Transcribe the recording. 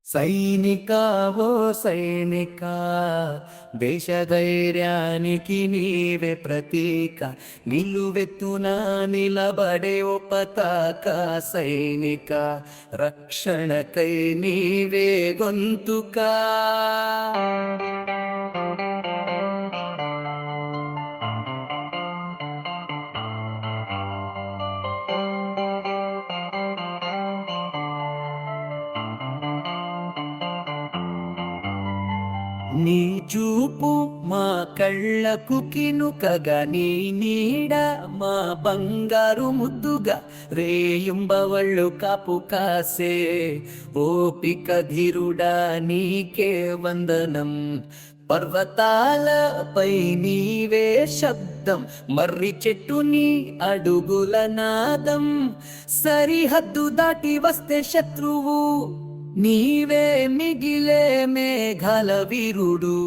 సైనిక ఓ సైనిక, దేశధైర్యానికి నీవే ప్రతీక, నిలువెత్తున నిలబడే ఓ పతాక. సైనిక రక్షణకై నీవే గొంతుక. నీ చూపు మా కళ్ళకు కినుకగా, నీ నీడ మా బంగారు ముద్దుగా, రేయింబవళ్ళు కాపు కాసే ఓపిక ధీరుడా నీకే వందనం. పర్వతాలపై నీవే శబ్దం, మర్రి చెట్టు నీ అడుగుల నాదం. సరిహద్దు దాటి వస్తే శత్రువు, నీవే మిగిలే మేఘాల వీరుడు.